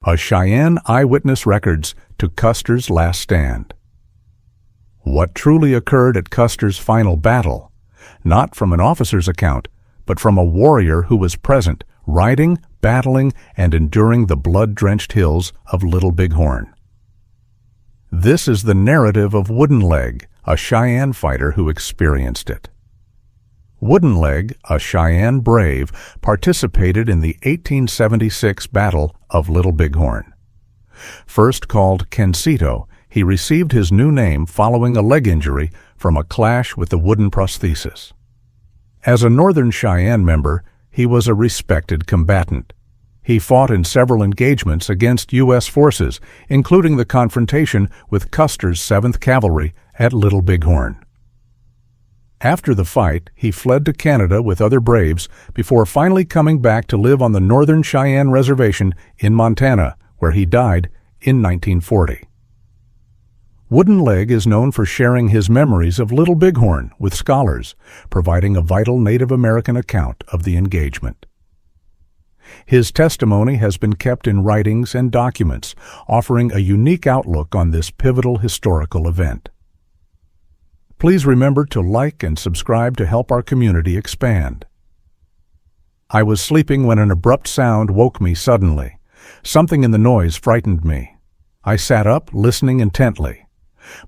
A Cheyenne Eyewitness Records to Custer's Last Stand. What truly occurred at Custer's final battle, not from an officer's account, but from a warrior who was present, riding, battling, and enduring the blood-drenched hills of Little Bighorn. This is the narrative of Woodenleg, a Cheyenne fighter who experienced it. Woodenleg, a Cheyenne brave, participated in the 1876 Battle of Little Bighorn. First called Kensito, he received his new name following a leg injury from a clash with the wooden prosthesis. As a Northern Cheyenne member, he was a respected combatant. He fought in several engagements against U.S. forces, including the confrontation with Custer's 7th Cavalry at Little Bighorn. After the fight, he fled to Canada with other braves before finally coming back to live on the Northern Cheyenne Reservation in Montana, where he died in 1940. Woodenleg is known for sharing his memories of Little Bighorn with scholars, providing a vital Native American account of the engagement. His testimony has been kept in writings and documents, offering a unique outlook on this pivotal historical event. Please remember to like and subscribe to help our community expand. I was sleeping when an abrupt sound woke me suddenly. Something in the noise frightened me. I sat up, listening intently.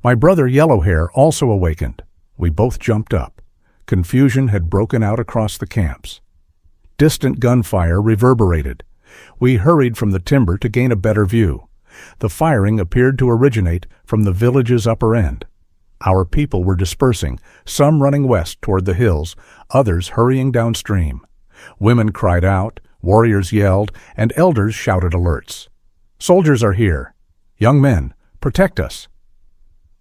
My brother Yellowhair also awakened. We both jumped up. Confusion had broken out across the camps. Distant gunfire reverberated. We hurried from the timber to gain a better view. The firing appeared to originate from the village's upper end. Our people were dispersing, some running west toward the hills, others hurrying downstream. Women cried out, warriors yelled, and elders shouted alerts. "Soldiers are here! Young men, protect us!"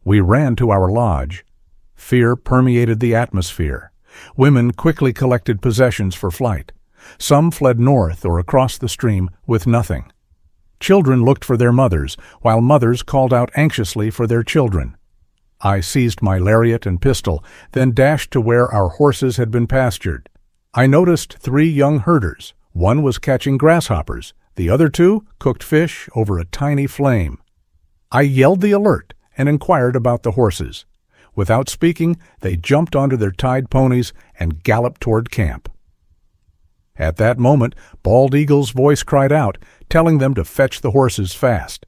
We ran to our lodge. Fear permeated the atmosphere. Women quickly collected possessions for flight. Some fled north or across the stream with nothing. Children looked for their mothers, while mothers called out anxiously for their children. I seized my lariat and pistol, then dashed to where our horses had been pastured. I noticed 3 young herders. One was catching grasshoppers. The other 2 cooked fish over a tiny flame. I yelled the alert and inquired about the horses. Without speaking, they jumped onto their tied ponies and galloped toward camp. At that moment, Bald Eagle's voice cried out, telling them to fetch the horses fast.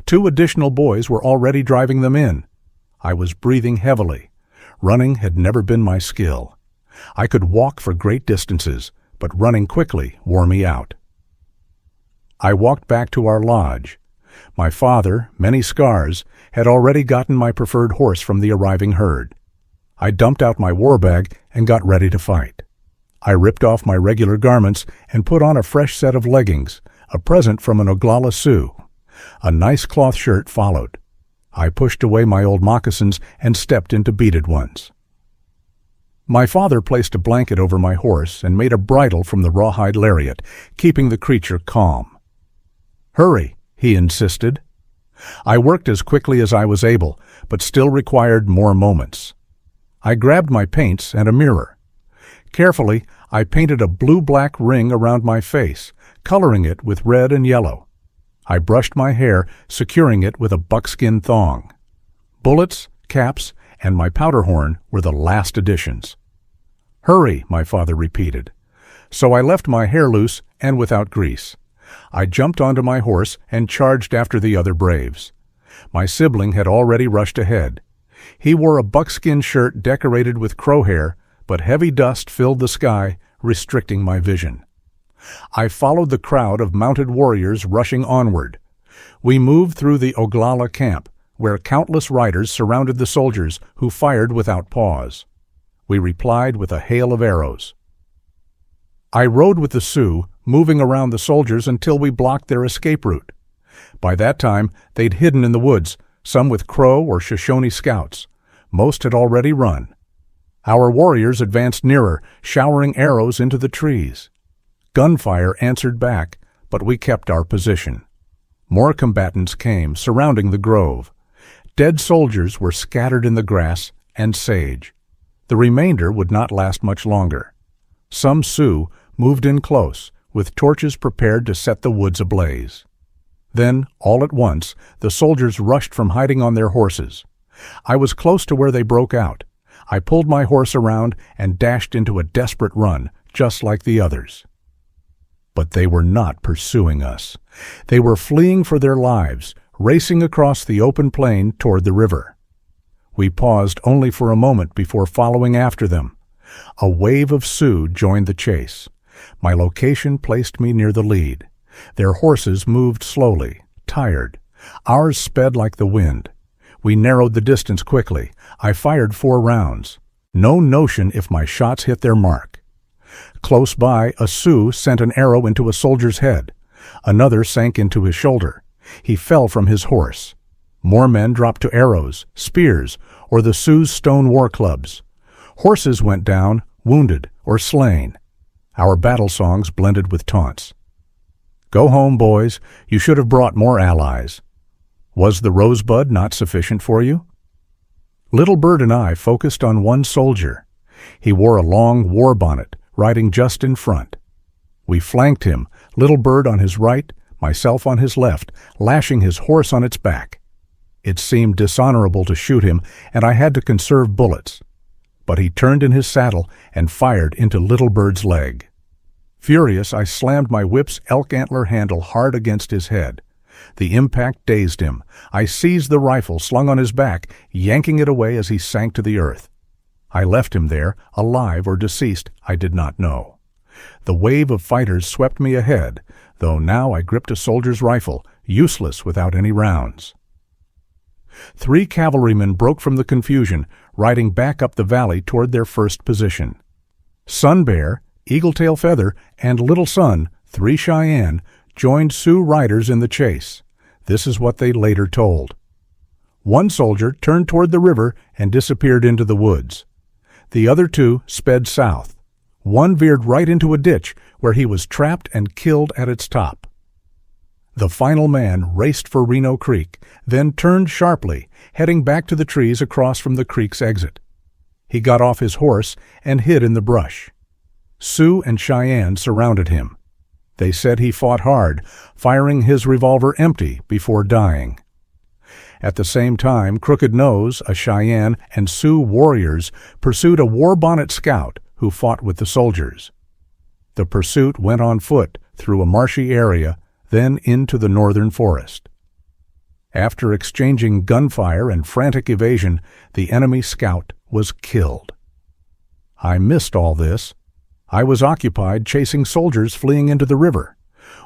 2 additional boys were already driving them in. I was breathing heavily. Running had never been my skill. I could walk for great distances, but running quickly wore me out. I walked back to our lodge. My father, Many Scars, had already gotten my preferred horse from the arriving herd. I dumped out my war bag and got ready to fight. I ripped off my regular garments and put on a fresh set of leggings, a present from an Oglala Sioux. A nice cloth shirt followed. I pushed away my old moccasins and stepped into beaded ones. My father placed a blanket over my horse and made a bridle from the rawhide lariat, keeping the creature calm. "Hurry," he insisted. I worked as quickly as I was able, but still required more moments. I grabbed my paints and a mirror. Carefully, I painted a blue-black ring around my face, coloring it with red and yellow. I brushed my hair, securing it with a buckskin thong. Bullets, caps, and my powder horn were the last additions. "Hurry," my father repeated. So I left my hair loose and without grease. I jumped onto my horse and charged after the other braves. My sibling had already rushed ahead. He wore a buckskin shirt decorated with crow hair, but heavy dust filled the sky, restricting my vision. I followed the crowd of mounted warriors rushing onward. We moved through the Oglala camp, where countless riders surrounded the soldiers who fired without pause. We replied with a hail of arrows. I rode with the Sioux, moving around the soldiers until we blocked their escape route. By that time, they'd hidden in the woods, some with Crow or Shoshone scouts. Most had already run. Our warriors advanced nearer, showering arrows into the trees. Gunfire answered back, but we kept our position. More combatants came, surrounding the grove. Dead soldiers were scattered in the grass and sage. The remainder would not last much longer. Some Sioux moved in close, with torches prepared to set the woods ablaze. Then, all at once, the soldiers rushed from hiding on their horses. I was close to where they broke out. I pulled my horse around and dashed into a desperate run, just like the others. But they were not pursuing us. They were fleeing for their lives, racing across the open plain toward the river. We paused only for a moment before following after them. A wave of Sioux joined the chase. My location placed me near the lead. Their horses moved slowly, tired. Ours sped like the wind. We narrowed the distance quickly. I fired 4 rounds. No notion if my shots hit their mark. Close by, a Sioux sent an arrow into a soldier's head. Another sank into his shoulder. He fell from his horse. More men dropped to arrows, spears, or the Sioux's stone war clubs. Horses went down, wounded or slain. Our battle songs blended with taunts. "Go home, boys. You should have brought more allies." "Was the rosebud not sufficient for you?" Little Bird and I focused on one soldier. He wore a long war bonnet, riding just in front. We flanked him, Little Bird on his right, myself on his left, lashing his horse on its back. It seemed dishonorable to shoot him, and I had to conserve bullets. But he turned in his saddle and fired into Little Bird's leg. Furious, I slammed my whip's elk antler handle hard against his head. The impact dazed him. I seized the rifle slung on his back, yanking it away as he sank to the earth. I left him there, alive or deceased, I did not know. The wave of fighters swept me ahead, though now I gripped a soldier's rifle, useless without any rounds. 3 cavalrymen broke from the confusion, riding back up the valley toward their first position. Sun Bear, Eagletail Feather, and Little Sun, 3 Cheyenne, joined Sioux riders in the chase. This is what they later told. One soldier turned toward the river and disappeared into the woods. The other 2 sped south. One veered right into a ditch where he was trapped and killed at its top. The final man raced for Reno Creek, then turned sharply, heading back to the trees across from the creek's exit. He got off his horse and hid in the brush. Sioux and Cheyenne surrounded him. They said he fought hard, firing his revolver empty before dying. At the same time, Crooked Nose, a Cheyenne, and Sioux warriors pursued a war bonnet scout who fought with the soldiers. The pursuit went on foot through a marshy area, then into the northern forest. After exchanging gunfire and frantic evasion, the enemy scout was killed. I missed all this. I was occupied chasing soldiers fleeing into the river.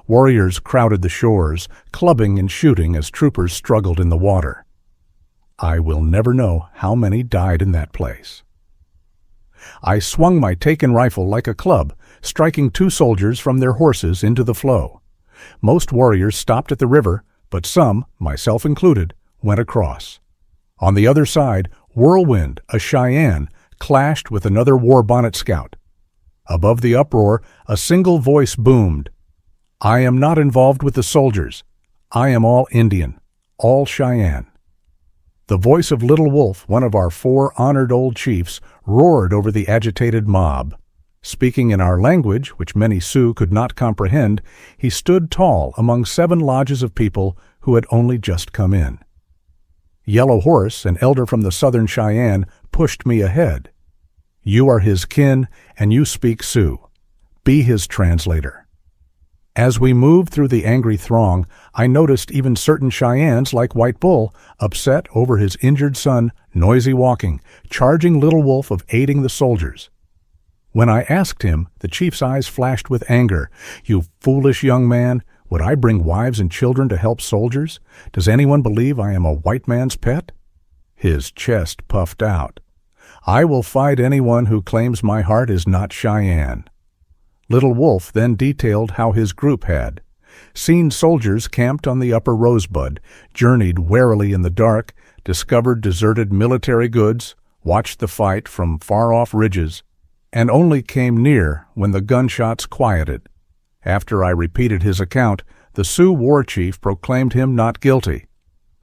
Warriors crowded the shores, clubbing and shooting as troopers struggled in the water. I will never know how many died in that place. I swung my taken rifle like a club, striking 2 soldiers from their horses into the flow. Most warriors stopped at the river, but some, myself included, went across. On the other side, Whirlwind, a Cheyenne, clashed with another war bonnet scout. Above the uproar, a single voice boomed. "I am not involved with the soldiers. I am all Indian, all Cheyenne." The voice of Little Wolf, one of our 4 honored old chiefs, roared over the agitated mob. Speaking in our language, which many Sioux could not comprehend, he stood tall among 7 lodges of people who had only just come in. Yellow Horse, an elder from the southern Cheyenne, pushed me ahead. "You are his kin, and you speak Sioux. Be his translator." As we moved through the angry throng, I noticed even certain Cheyennes like White Bull, upset over his injured son, noisy walking, charging Little Wolf of aiding the soldiers. When I asked him, the chief's eyes flashed with anger. "You foolish young man, would I bring wives and children to help soldiers? Does anyone believe I am a white man's pet?" His chest puffed out. "I will fight anyone who claims my heart is not Cheyenne." Little Wolf then detailed how his group had seen soldiers camped on the upper Rosebud, journeyed warily in the dark, discovered deserted military goods, watched the fight from far-off ridges, and only came near when the gunshots quieted. After I repeated his account, the Sioux war chief proclaimed him not guilty.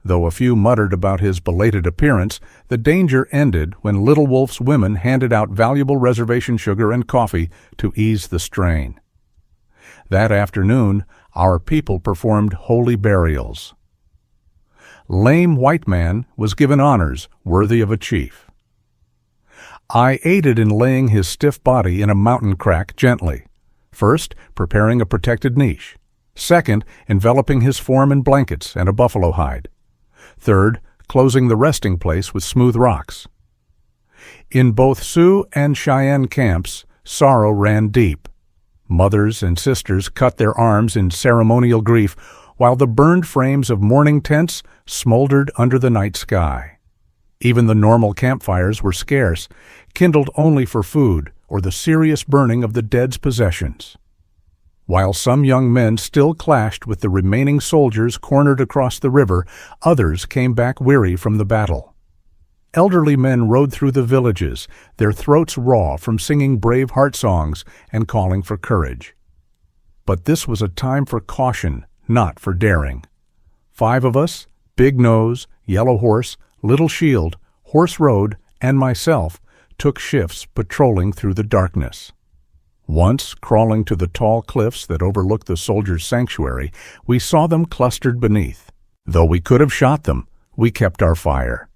Though a few muttered about his belated appearance, the danger ended when Little Wolf's women handed out valuable reservation sugar and coffee to ease the strain. That afternoon, our people performed holy burials. Lame white man was given honors worthy of a chief. I aided in laying his stiff body in a mountain crack gently, first preparing a protected niche, second enveloping his form in blankets and a buffalo hide, third closing the resting place with smooth rocks. In both Sioux and Cheyenne camps, sorrow ran deep. Mothers and sisters cut their arms in ceremonial grief, while the burned frames of mourning tents smoldered under the night sky. Even the normal campfires were scarce, kindled only for food or the serious burning of the dead's possessions. While some young men still clashed with the remaining soldiers cornered across the river, others came back weary from the battle. Elderly men rode through the villages, their throats raw from singing brave heart songs and calling for courage. But this was a time for caution, not for daring. 5 of us, Big Nose, Yellow Horse, Little Shield, Horse Road, and myself, took shifts patrolling through the darkness. Once, crawling to the tall cliffs that overlook the soldiers' sanctuary, we saw them clustered beneath. Though we could have shot them, we kept our fire.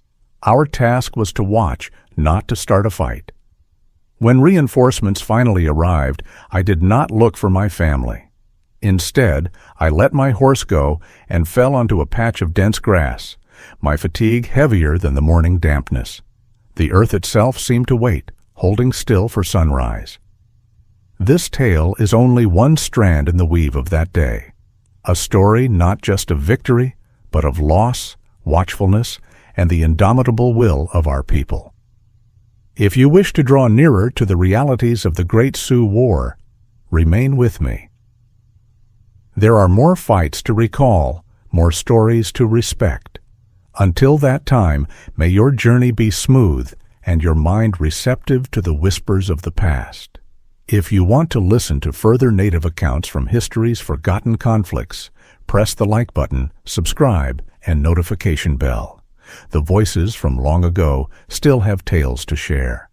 Our task was to watch, not to start a fight. When reinforcements finally arrived, I did not look for my family. Instead, I let my horse go and fell onto a patch of dense grass, my fatigue heavier than the morning dampness. The earth itself seemed to wait, holding still for sunrise. This tale is only one strand in the weave of that day, a story not just of victory, but of loss, watchfulness, and the indomitable will of our people. If you wish to draw nearer to the realities of the Great Sioux War, remain with me. There are more fights to recall, more stories to respect. Until that time, may your journey be smooth and your mind receptive to the whispers of the past. If you want to listen to further Native accounts from history's forgotten conflicts, press the like button, subscribe, and notification bell. The voices from long ago still have tales to share.